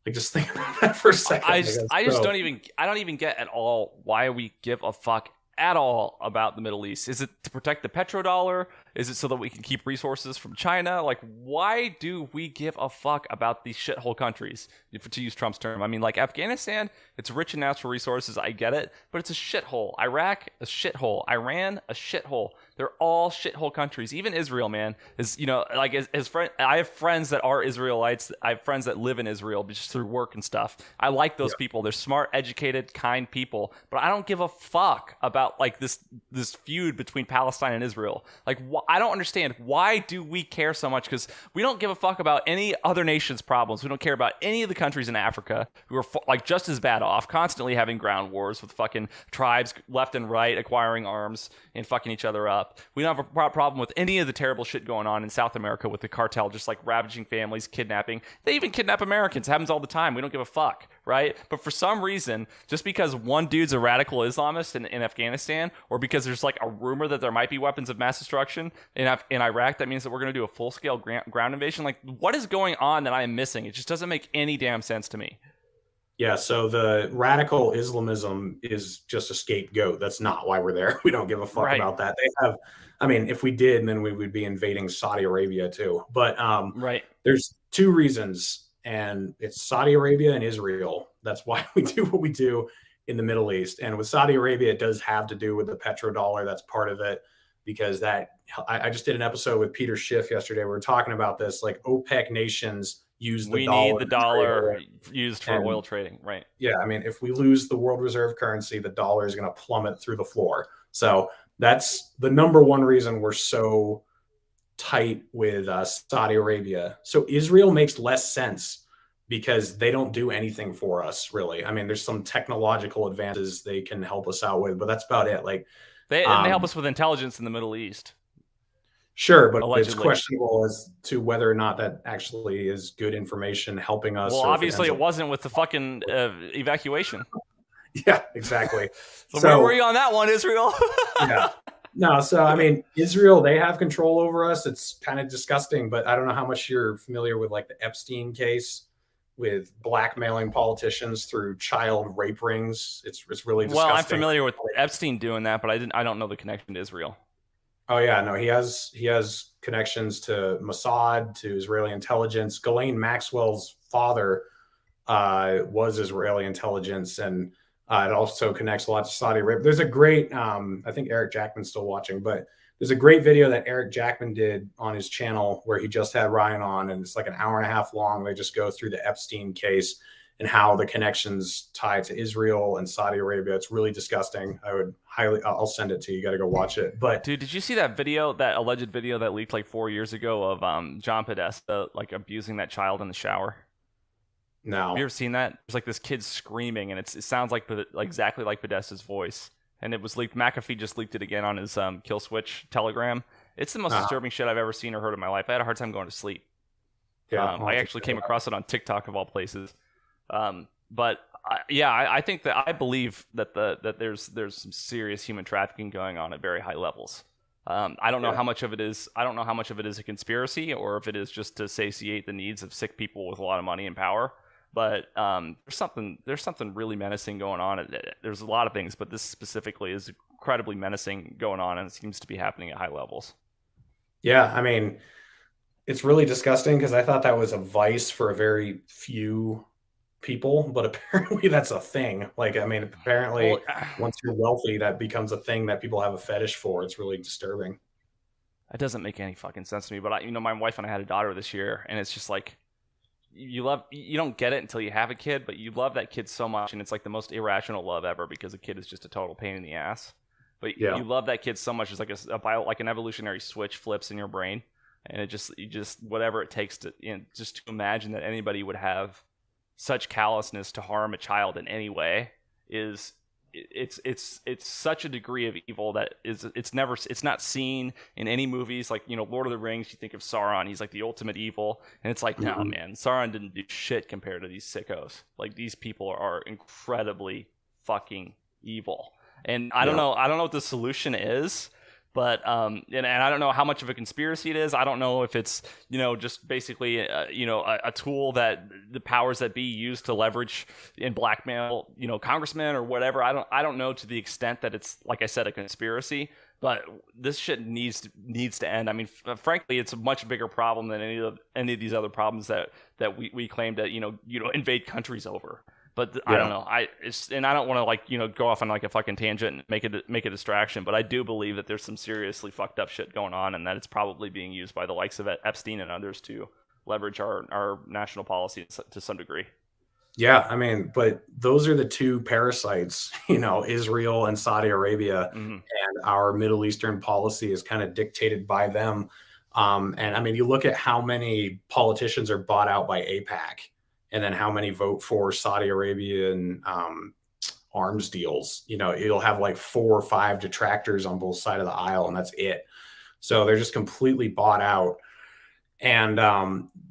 Like, just think about that for a second. I don't even get at all why we give a fuck at all about the Middle East. Is it to protect the petrodollar? Is it so that we can keep resources from China? Like, why do we give a fuck about these shithole countries, to use Trump's term? I mean, like, Afghanistan, it's rich in natural resources, I get it, but it's a shithole. Iraq, a shithole. Iran, a shithole. They're all shithole countries. Even Israel, man, is, like, his friend. I have friends that are Israelites. I have friends that live in Israel just through work and stuff. I like those people. They're smart, educated, kind people. But I don't give a fuck about like this feud between Palestine and Israel. Like, I don't understand, why do we care so much? Because we don't give a fuck about any other nation's problems. We don't care about any of the countries in Africa who are like just as bad off, constantly having ground wars with fucking tribes left and right acquiring arms and fucking each other up. We don't have a problem with any of the terrible shit going on in South America with the cartel just like ravaging families, kidnapping. They even kidnap Americans. It happens all the time. We don't give a fuck, right? But for some reason, just because one dude's a radical Islamist in Afghanistan, or because there's like a rumor that there might be weapons of mass destruction in Iraq, that means that we're going to do a full-scale ground invasion. Like, what is going on that I am missing? It just doesn't make any damn sense to me. Yeah, so the radical Islamism is just a scapegoat. That's not why we're there. We don't give a fuck about that. They have, I mean, if we did, then we would be invading Saudi Arabia too. But there's 2 reasons, and it's Saudi Arabia and Israel. That's why we do what we do in the Middle East. And with Saudi Arabia, it does have to do with the petrodollar. That's part of it, because I just did an episode with Peter Schiff yesterday. We were talking about this, like OPEC nations use the dollar. We need the dollar used for oil trading, right? Yeah, I mean, if we lose the world reserve currency, the dollar is going to plummet through the floor. So that's the number one reason we're so tight with Saudi Arabia. So Israel makes less sense because they don't do anything for us, really. I mean, there's some technological advances they can help us out with, but that's about it. Like, they help us with intelligence in the Middle East. Sure, but allegedly. It's questionable as to whether or not that actually is good information helping us. Well, obviously it wasn't with the fucking evacuation. Yeah, exactly. So where were you on that one, Israel? Yeah. No, so I mean, Israel, they have control over us. It's kind of disgusting, but I don't know how much you're familiar with like the Epstein case with blackmailing politicians through child rape rings. It's really disgusting. Well, I'm familiar with Epstein doing that, but I don't know the connection to Israel. Oh yeah, no, he has connections to Mossad, to Israeli intelligence. Ghislaine Maxwell's father was Israeli intelligence, and it also connects a lot to Saudi Arabia. There's a great, I think Eric Jackman's still watching, but there's a great video that Eric Jackman did on his channel where he just had Ryan on, and it's like an hour and a half long. They just go through the Epstein case and how the connections tie to Israel and Saudi Arabia. It's really disgusting. I'll send it to you. You got to go watch it. But dude, did you see that video, that alleged video that leaked like 4 years ago of John Podesta like abusing that child in the shower? No. Have you ever seen that? There's like this kid screaming, and it sounds like exactly like Podesta's voice. And it was leaked. McAfee just leaked it again on his Kill Switch Telegram. It's the most disturbing shit I've ever seen or heard in my life. I had a hard time going to sleep. Yeah, I actually came across it on TikTok of all places. But I think that I believe that that there's some serious human trafficking going on at very high levels. I don't know how much of it is. I don't know how much of it is a conspiracy or if it is just to satiate the needs of sick people with a lot of money and power. But there's something really menacing going on. There's a lot of things, but this specifically is incredibly menacing going on, and it seems to be happening at high levels. Yeah, I mean, it's really disgusting because I thought that was a vice for a very few people, but apparently that's a thing. Like, I mean, apparently once you're wealthy, that becomes a thing that people have a fetish for. It's really disturbing. That doesn't make any fucking sense to me. But my wife and I had a daughter this year, and it's just like, you don't get it until you have a kid, but you love that kid so much, and it's like the most irrational love ever because a kid is just a total pain in the ass. But you love that kid so much, it's like like an evolutionary switch flips in your brain, and you just whatever it takes to just to imagine that anybody would have such callousness to harm a child in any way is it's such a degree of evil that it's not seen in any movies. Like, Lord of the Rings, you think of Sauron, he's like the ultimate evil, and it's like, no man, Sauron didn't do shit compared to these sickos. Like, these people are incredibly fucking evil, and I don't know what the solution is. But and I don't know how much of a conspiracy it is. I don't know if it's just basically a tool that the powers that be use to leverage and blackmail congressmen or whatever. I don't know to the extent that it's, like I said, a conspiracy. But this shit needs to end. I mean, frankly, it's a much bigger problem than any of these other problems that we claim to invade countries over. But I don't know. I don't want to go off on like a fucking tangent and make a distraction. But I do believe that there's some seriously fucked up shit going on, and that it's probably being used by the likes of Epstein and others to leverage our national policy to some degree. Yeah, I mean, but those are the two parasites, Israel and Saudi Arabia, and our Middle Eastern policy is kind of dictated by them. And I mean, you look at how many politicians are bought out by AIPAC. And then how many vote for Saudi Arabian arms deals? You'll have like 4 or 5 detractors on both sides of the aisle, and that's it. So they're just completely bought out. And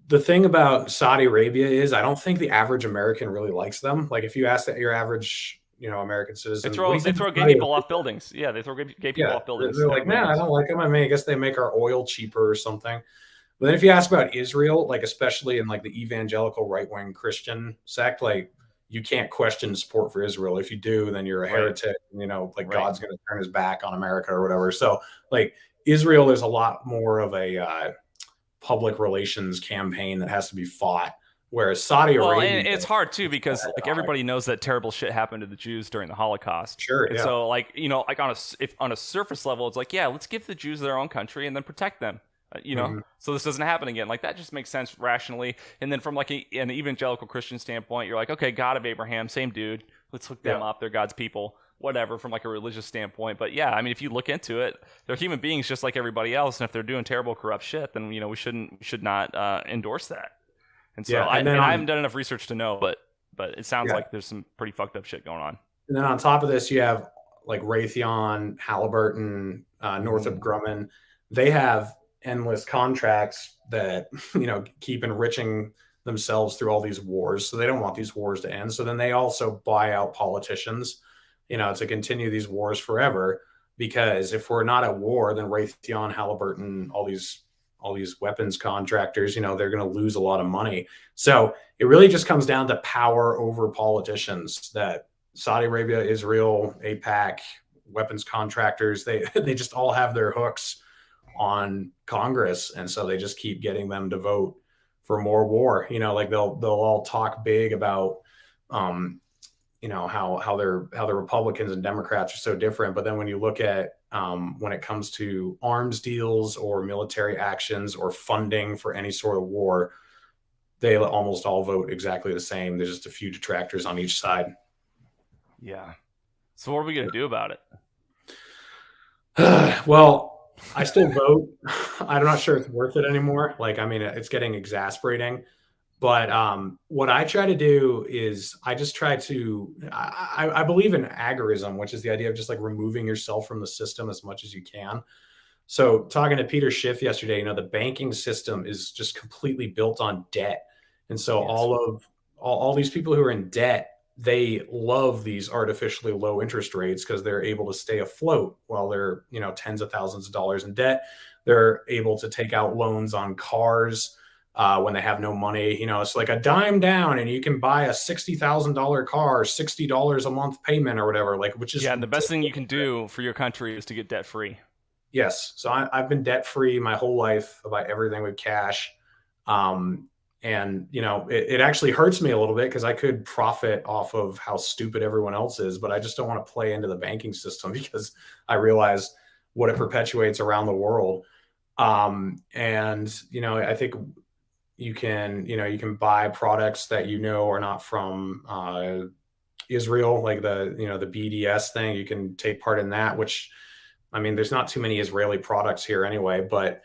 the thing about Saudi Arabia is I don't think the average American really likes them. Like, if you ask your average American citizen, they throw gay people off buildings. Yeah, they throw gay people off buildings. They're like, man, I don't like them. I mean, I guess they make our oil cheaper or something. But then if you ask about Israel, like especially in like the evangelical right-wing Christian sect, like you can't question support for Israel. If you do, then you're a heretic. God's going to turn his back on America or whatever. So like Israel is a lot more of a public relations campaign that has to be fought. Whereas Saudi Arabia, and it's hard too because like everybody knows that terrible shit happened to the Jews during the Holocaust. Sure. And so like on a surface level, it's like, yeah, let's give the Jews their own country and then protect them. So this doesn't happen again. Like, that just makes sense rationally. And then from like an evangelical Christian standpoint, you're like, okay, God of Abraham, same dude. Let's hook them up. They're God's people, whatever, from like a religious standpoint. But yeah, I mean, if you look into it, they're human beings just like everybody else. And if they're doing terrible, corrupt shit, then we should not endorse that. And so I haven't done enough research to know, but it sounds like there's some pretty fucked up shit going on. And then on top of this, you have like Raytheon, Halliburton, Northrop Grumman. They have endless contracts that keep enriching themselves through all these wars, so they don't want these wars to end. So then they also buy out politicians to continue these wars forever, because if we're not at war, then Raytheon, Halliburton, all these all these weapons contractors, they're going to lose a lot of money. So it really just comes down to power over politicians, that Saudi Arabia, Israel, AIPAC, weapons contractors, they just all have their hooks on Congress. And so they just keep getting them to vote for more war. Like they'll all talk big about, how the Republicans and Democrats are so different. But then when you look at when it comes to arms deals or military actions or funding for any sort of war, they almost all vote exactly the same. There's just a few detractors on each side. Yeah. So what are we going to do about it? Well, I still vote. I'm not sure it's worth it anymore. It's getting exasperating. But what I try to do is I just try to, I believe in agorism, which is the idea of just like removing yourself from the system as much as you can. So talking to Peter Schiff yesterday, the banking system is just completely built on debt. And so all these people who are in debt, they love these artificially low interest rates because they're able to stay afloat while they're, tens of thousands of dollars in debt. They're able to take out loans on cars when they have no money. It's like a dime down and you can buy a $60,000 car, $60 a month payment or whatever, which is the best thing you can do for your country is to get debt free. Yes. So I've been debt free my whole life. I buy everything with cash. And it actually hurts me a little bit because I could profit off of how stupid everyone else is, but I just don't want to play into the banking system because I realize what it perpetuates around the world. I think you can buy products that are not from Israel, like the BDS thing. You can take part in that, which there's not too many Israeli products here anyway, but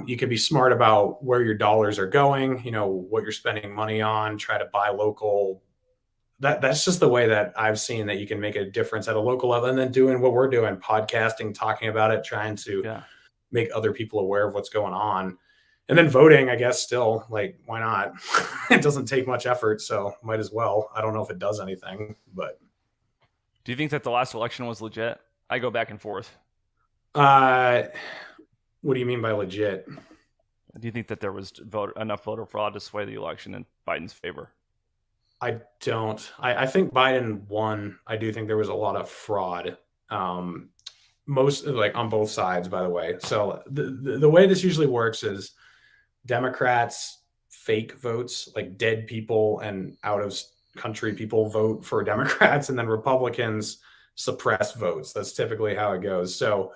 you can be smart about where your dollars are going, what you're spending money on, try to buy local. That's just the way that I've seen that you can make a difference at a local level, and then doing what we're doing, podcasting, talking about it, trying to make other people aware of what's going on. And then voting, I guess, still, why not? It doesn't take much effort, so might as well. I don't know if it does anything, but. Do you think that the last election was legit? I go back and forth. What do you mean by legit? Do you think that there was enough voter fraud to sway the election in Biden's favor? I don't. I think Biden won. I do think there was a lot of fraud. Most on both sides, by the way. So the way this usually works is Democrats fake votes, like dead people and out of country people vote for Democrats, and then Republicans suppress votes. That's typically how it goes. So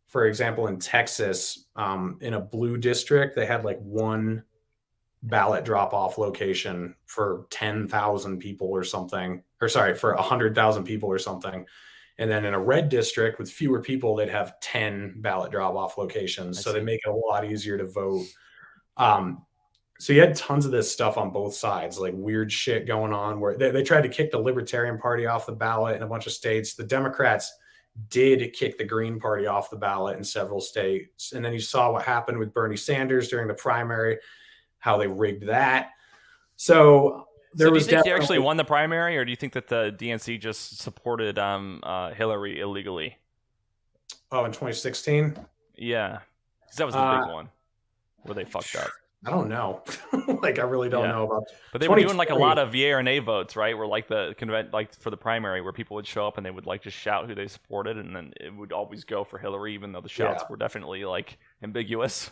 for example, in Texas, in a blue district, they had one ballot drop-off location for 10,000 people or something, for 100,000 people or something. And then in a red district with fewer people, they'd have 10 ballot drop-off locations. So they make it a lot easier to vote. So you had tons of this stuff on both sides, weird shit going on where they tried to kick the Libertarian Party off the ballot in a bunch of states. The Democrats did kick the Green Party off the ballot in several states. And then you saw what happened with Bernie Sanders during the primary, how they rigged that. So do you think he actually won the primary, or do you think that the DNC just supported Hillary illegally? Oh, in 2016? Yeah. Because that was the big one where they fucked up. I don't know. I really don't know about. But they were doing a lot of yeah or nay votes, right? Where the for the primary, where people would show up and they would just shout who they supported, and then it would always go for Hillary, even though the shouts were definitely ambiguous.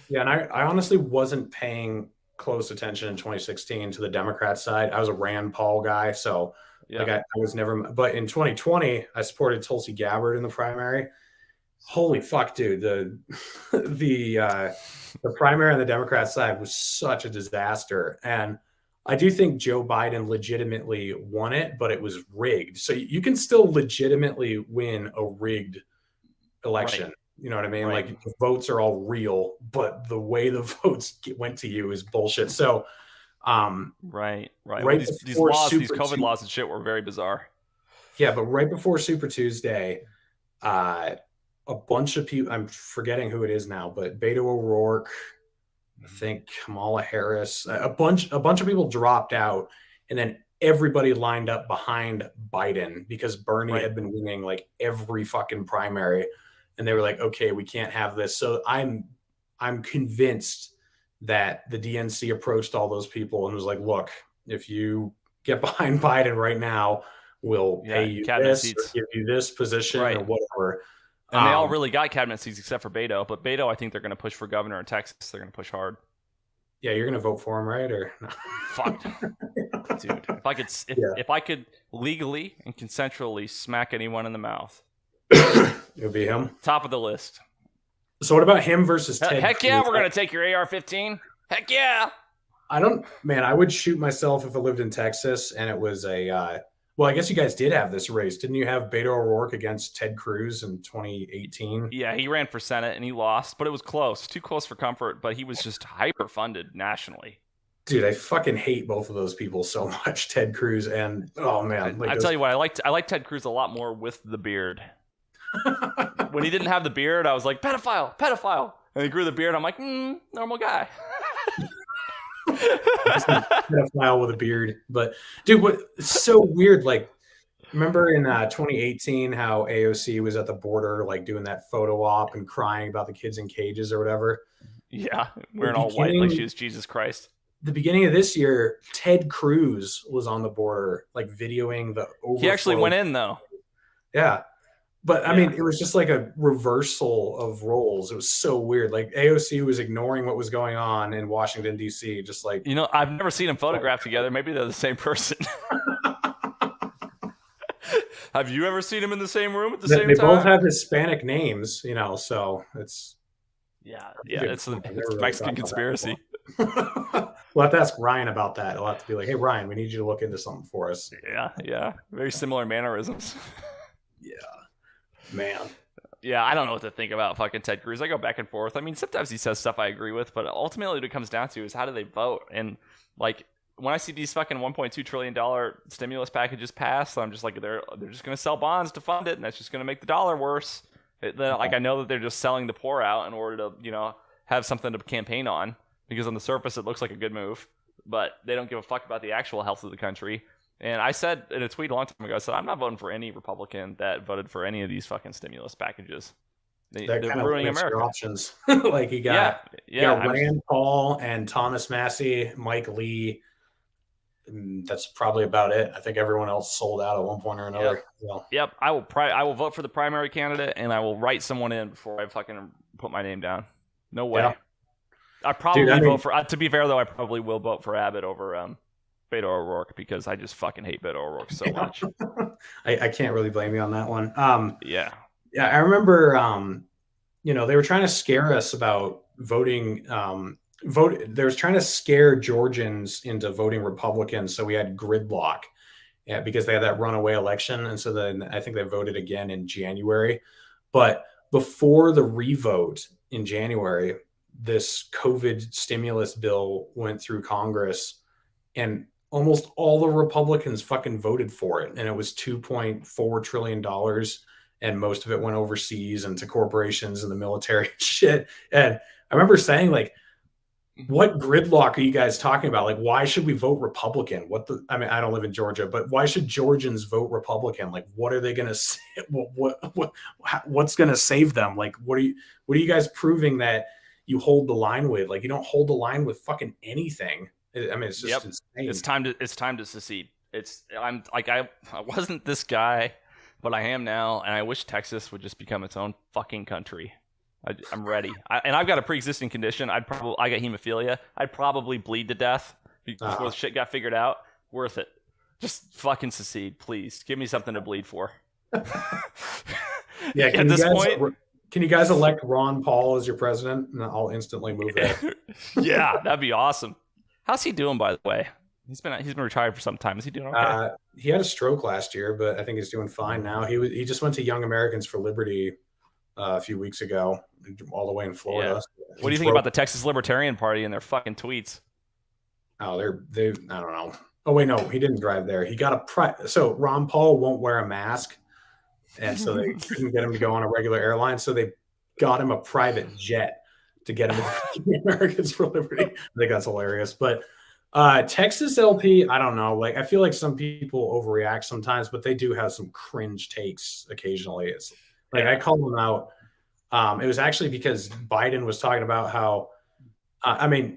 Yeah, and I honestly wasn't paying close attention in 2016 to the Democrat side. I was a Rand Paul guy, so I was never. But in 2020, I supported Tulsi Gabbard in the primary. Holy fuck, dude! The primary on the Democrat side was such a disaster, and I do think Joe Biden legitimately won it, but it was rigged. So you can still legitimately win a rigged election. Right. You know what I mean? Right. The votes are all real, but the way the votes went to you is bullshit. So, right. Well, these laws, these COVID laws and shit were very bizarre. Yeah, but right before Super Tuesday, a bunch of people, I'm forgetting who it is now, but Beto O'Rourke, I think Kamala Harris, a bunch of people dropped out, and then everybody lined up behind Biden because Bernie had been winning every fucking primary, and they were like, okay, we can't have this. So I'm I'm convinced that the DNC approached all those people and was like, look, if you get behind Biden right now, we'll pay you this seats. or give you this position or whatever. And they all really got cabinet seats except for Beto. But Beto, I think they're going to push for governor in Texas. They're going to push hard. Yeah, you're going to vote for him, right? Or no? Fuck, dude. If I could legally and consensually smack anyone in the mouth, it would be him. Top of the list. So what about him versus Ted? Heck yeah, we're going to take your AR-15. Heck yeah. I would shoot myself if I lived in Texas and it was well, I guess you guys did have this race. Didn't you have Beto O'Rourke against Ted Cruz in 2018? Yeah, he ran for Senate and he lost, but it was close. Too close for comfort, but he was just hyper-funded nationally. Dude, I fucking hate both of those people so much, Ted Cruz and, oh man. I tell you what, I like Ted Cruz a lot more with the beard. When he didn't have the beard, I was like, pedophile. And he grew the beard, I'm like, normal guy. Pedophile with a beard. But dude, it's so weird. Like, remember in 2018 how AOC was at the border, like doing that photo op and crying about the kids in cages or whatever? Yeah, wearing all white like she was Jesus Christ. The beginning of this year, Ted Cruz was on the border, like videoing the overflow. He actually went in though. Yeah. But I mean, it was just like a reversal of roles. It was so weird. Like AOC was ignoring what was going on in Washington, D.C. Just like, I've never seen them photographed together. Maybe they're the same person. Have you ever seen them in the same room at the same time? They both have Hispanic names, so it's. Yeah, it's a Mexican conspiracy. We'll have to ask Ryan about that. I'll have to be like, hey, Ryan, we need you to look into something for us. Yeah. Very similar mannerisms. Yeah. Man. Yeah, I don't know what to think about fucking Ted Cruz. I go back and forth. I mean, sometimes he says stuff I agree with, but ultimately what it comes down to is how do they vote? And like when I see these fucking $1.2 trillion stimulus packages pass, I'm just like, they're just going to sell bonds to fund it, and that's just going to make the dollar worse. I know that they're just selling the poor out in order to, have something to campaign on, because on the surface it looks like a good move, but they don't give a fuck about the actual health of the country. And I said in a tweet a long time ago, I said, I'm not voting for any Republican that voted for any of these fucking stimulus packages. They're ruining America. Options. Like you got Rand Paul and Thomas Massey, Mike Lee. That's probably about it. I think everyone else sold out at one point or another. Yep. I will vote for the primary candidate, and I will write someone in before I fucking put my name down. No way. Yeah. I probably vote for. To be fair though, I probably will vote for Abbott over Beto O'Rourke, because I just fucking hate Beto O'Rourke so much. I can't really blame you on that one. Yeah. I remember. They were trying to scare us about voting. They was trying to scare Georgians into voting Republican, so we had gridlock, because they had that runaway election, and so then I think they voted again in January. But before the revote in January, this COVID stimulus bill went through Congress, and almost all the Republicans fucking voted for it, and it was $2.4 trillion, and most of it went overseas and to corporations and the military and shit. And I remember saying, like, what gridlock are you guys talking about? Like, why should we vote Republican? I don't live in Georgia, but why should Georgians vote Republican? Like, what are they going to say? What's going to save them? Like, what are you guys proving that you hold the line with? Like, you don't hold the line with fucking anything. I mean, it's just insane. It's time to secede. I wasn't this guy, but I am now, and I wish Texas would just become its own fucking country. I'm ready. And I've got a pre-existing condition. I got hemophilia. I'd probably bleed to death before shit got figured out. Worth it. Just fucking secede, please. Give me something to bleed for. Yeah. At this point, can you guys elect Ron Paul as your president? And I'll instantly move there. Yeah, that'd be awesome. How's he doing, by the way? He's been retired for some time. Is he doing okay? He had a stroke last year, but I think he's doing fine now. He just went to Young Americans for Liberty a few weeks ago, all the way in Florida. Yeah. What do you think about the Texas Libertarian Party and their fucking tweets? Oh, they I don't know. Oh wait, no, he didn't drive there. He got so Ron Paul won't wear a mask, and so they couldn't get him to go on a regular airline. So they got him a private jet to get him to Americans for Liberty. I think that's hilarious. But Texas LP, I don't know. Like, I feel like some people overreact sometimes, but they do have some cringe takes occasionally. It's like I call them out It was actually because Biden was talking about how,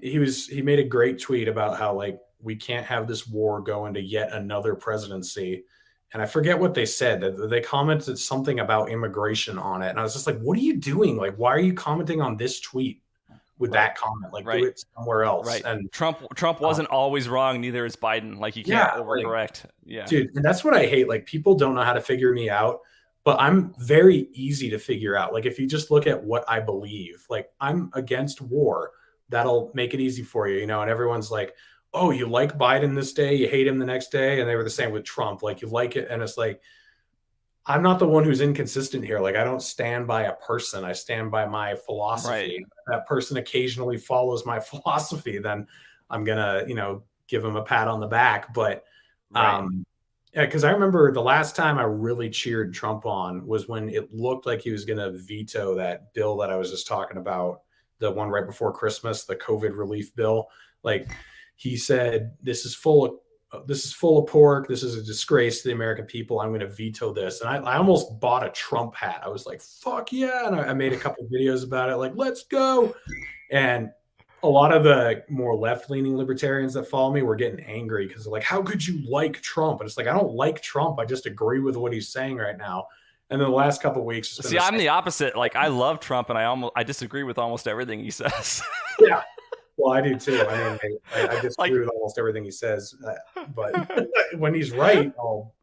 he made a great tweet about how like we can't have this war go into yet another presidency. And I forget what they said. They commented something about immigration on it. And I was just like, what are you doing? Like, why are you commenting on this tweet with that comment? Like, do it somewhere else. Right. And Trump wasn't always wrong. Neither is Biden. Like, you can't overcorrect. Dude, and that's what I hate. Like, people don't know how to figure me out, but I'm very easy to figure out. Like, if you just look at what I believe, like, I'm against war. That'll make it easy for you, you know? And everyone's like, oh, you like Biden this day, you hate him the next day. And they were the same with Trump. Like, you like it. And it's like, I'm not the one who's inconsistent here. Like, I don't stand by a person. I stand by my philosophy. Right. If that person occasionally follows my philosophy, then I'm going to, you know, give him a pat on the back. But, because I remember the last time I really cheered Trump on was when it looked like he was going to veto that bill that I was just talking about, the one right before Christmas, the COVID relief bill. Like, he said, this is full of pork. This is a disgrace to the American people. I'm going to veto this. And I almost bought a Trump hat. I was like, fuck yeah. And I made a couple of videos about it. Like, let's go. And a lot of the more left-leaning libertarians that follow me were getting angry because they're like, how could you like Trump? And it's like, I don't like Trump. I just agree with what he's saying right now. And then the last couple of weeks, see, I'm the opposite. Like, I love Trump, and I disagree with almost everything he says. Yeah. Well, I do too. I mean, I disagree with almost everything he says, but when he's right, I'll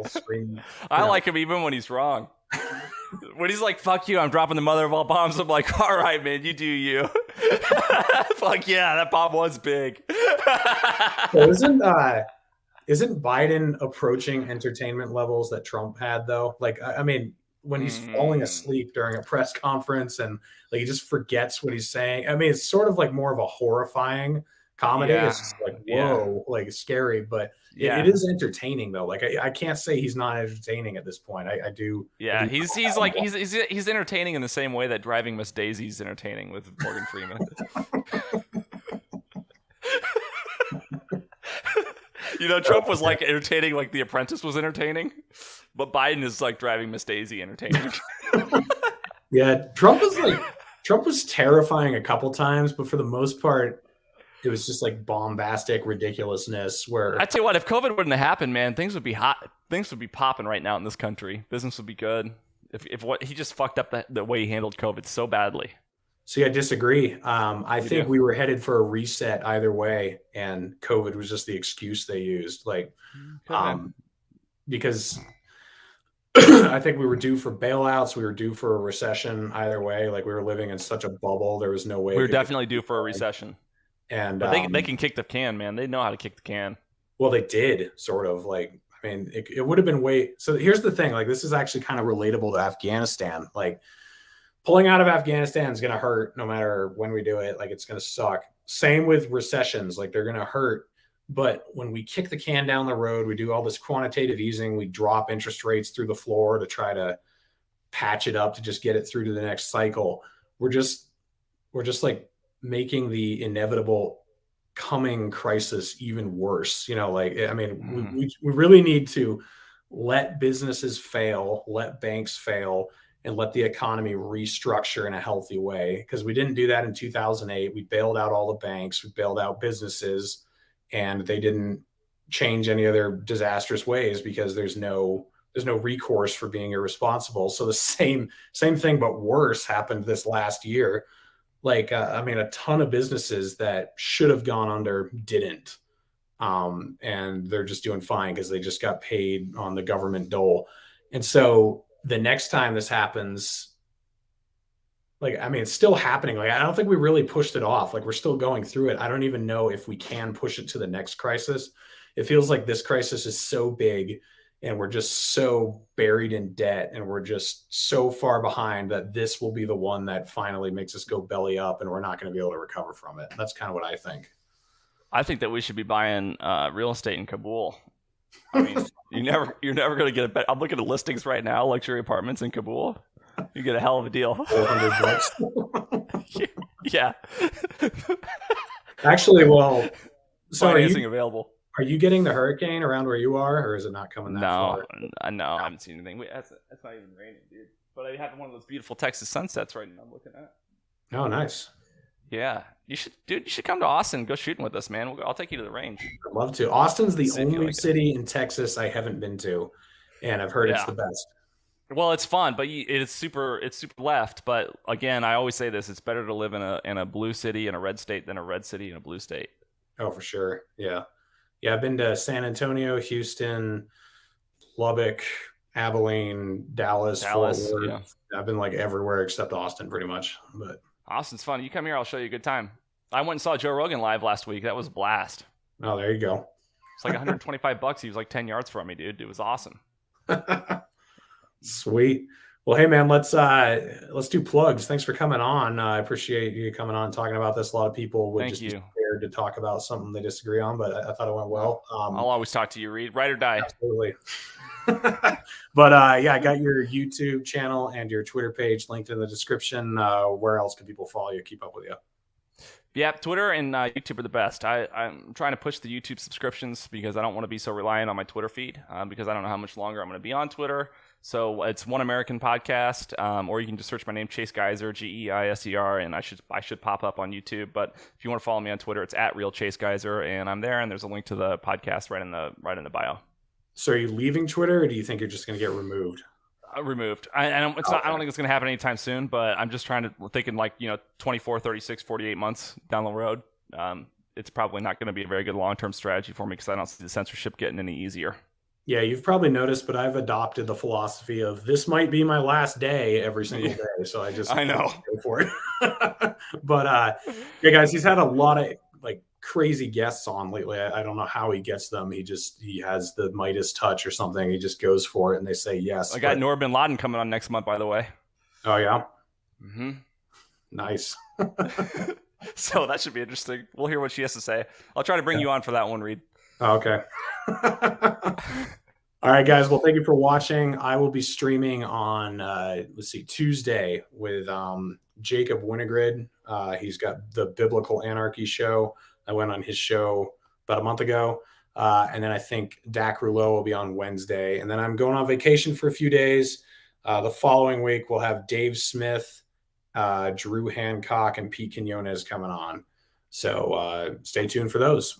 scream. I like him even when he's wrong. When he's like, "Fuck you, I'm dropping the mother of all bombs," I'm like, "All right, man, you do you." Fuck yeah, that bomb was big. So isn't Biden approaching entertainment levels that Trump had though? Like, I mean, when he's falling asleep during a press conference and like he just forgets what he's saying. I mean, it's sort of like more of a horrifying comedy. Yeah. It's just like, whoa, like scary, but it is entertaining though. Like I can't say he's not entertaining at this point. I do. Yeah, I do he's entertaining in the same way that Driving Miss Daisy's entertaining with Morgan Freeman. You know, Trump was like entertaining, like The Apprentice was entertaining, but Biden is like Driving Miss Daisy entertaining. Yeah, Trump was terrifying a couple times, but for the most part, it was just like bombastic ridiculousness. Where I tell you what, if COVID wouldn't have happened, man, things would be hot. Things would be popping right now in this country. Business would be good. If what he just fucked up the way he handled COVID so badly. See, I disagree. I think we were headed for a reset either way, and COVID was just the excuse they used. Like, because I think we were due for bailouts, we were due for a recession either way. Like, we were living in such a bubble, there was no way. We were definitely due for a recession. And but they can kick the can, man. They know how to kick the can. Well, they did sort of. Like, I mean, it would have been way. So here's the thing. Like, this is actually kind of relatable to Afghanistan. Like, pulling out of Afghanistan is going to hurt no matter when we do it. Like, it's going to suck. Same with recessions. Like, they're going to hurt. But when we kick the can down the road, we do all this quantitative easing. We drop interest rates through the floor to try to patch it up to just get it through to the next cycle. We're just like making the inevitable coming crisis even worse. You know, like, I mean, we really need to let businesses fail, let banks fail, and let the economy restructure in a healthy way. Because we didn't do that in 2008. We bailed out all the banks, we bailed out businesses, and they didn't change any of their disastrous ways because there's no recourse for being irresponsible. So the same thing, but worse, happened this last year. Like, I mean, a ton of businesses that should have gone under didn't. And they're just doing fine because they just got paid on the government dole. And so the next time this happens, like, I mean, it's still happening. Like, I don't think we really pushed it off. Like, we're still going through it. I don't even know if we can push it to the next crisis. It feels like this crisis is so big and we're just so buried in debt and we're just so far behind that this will be the one that finally makes us go belly up and we're not going to be able to recover from it. That's kind of what I think. I think that we should be buying real estate in Kabul. I mean, you're never going to get a better. I'm looking at listings right now, luxury apartments in Kabul. You get a hell of a deal. $400. Yeah. Actually, well, so financing available. Are you getting the hurricane around where you are, or is it not coming that far? No, I haven't seen anything. That's not even raining, dude. but I have one of those beautiful Texas sunsets right now I'm looking at. Oh, nice. Yeah, you should come to Austin, go shooting with us, man. I'll take you to the range. I'd love to. Austin's the See if you only like it. city in Texas I haven't been to, and I've heard it's the best. Well, it's fun, but it's super left. But again, I always say this: it's better to live in a blue city in a red state than a red city in a blue state. Oh, for sure. Yeah. I've been to San Antonio, Houston, Lubbock, Abilene, Dallas, Fort Worth. Yeah. I've been like everywhere except Austin, pretty much. But Austin's fun. You come here, I'll show you a good time. I went and saw Joe Rogan live last week. That was a blast. Oh, there you go. It's like $125. He was like 10 yards from me, dude. It was awesome. Sweet. Well, hey man, let's do plugs. Thanks for coming on. I appreciate you coming on, talking about this. A lot of people would be scared to talk about something they disagree on, but I thought it went well. I'll always talk to you, Reed. Ride or die. Absolutely. But I got your YouTube channel and your Twitter page linked in the description. Where else can people follow you, keep up with you? Yeah, Twitter and YouTube are the best. I'm trying to push the YouTube subscriptions because I don't want to be so reliant on my Twitter feed because I don't know how much longer I'm going to be on Twitter. So it's One American Podcast, or you can just search my name, Chase Geiser, Geiser, and I should pop up on YouTube. But if you want to follow me on Twitter, it's @RealChaseGeiser, and I'm there. And there's a link to the podcast right in the bio. So are you leaving Twitter, or do you think you're just going to get removed? Removed. I don't think it's going to happen anytime soon, but I'm just thinking like, 24, 36, 48 months down the road. It's probably not going to be a very good long-term strategy for me because I don't see the censorship getting any easier. Yeah, you've probably noticed, but I've adopted the philosophy of this might be my last day every single day. So I know go for it. But yeah, guys, he's had a lot of like crazy guests on lately. I don't know how he gets them. He has the Midas touch or something. He just goes for it and they say yes. I got Bin Laden coming on next month, by the way. Oh yeah. Mm-hmm. Nice. So that should be interesting. We'll hear what she has to say. I'll try to bring you on for that one, Reed. Okay. All right, guys. Well, thank you for watching. I will be streaming on Tuesday with Jacob Winograd. He's got the Biblical Anarchy show. I went on his show about a month ago. And then I think Dak Rouleau will be on Wednesday. And then I'm going on vacation for a few days. The following week, we'll have Dave Smith, Drew Hancock, and Pete Quinones coming on. So stay tuned for those.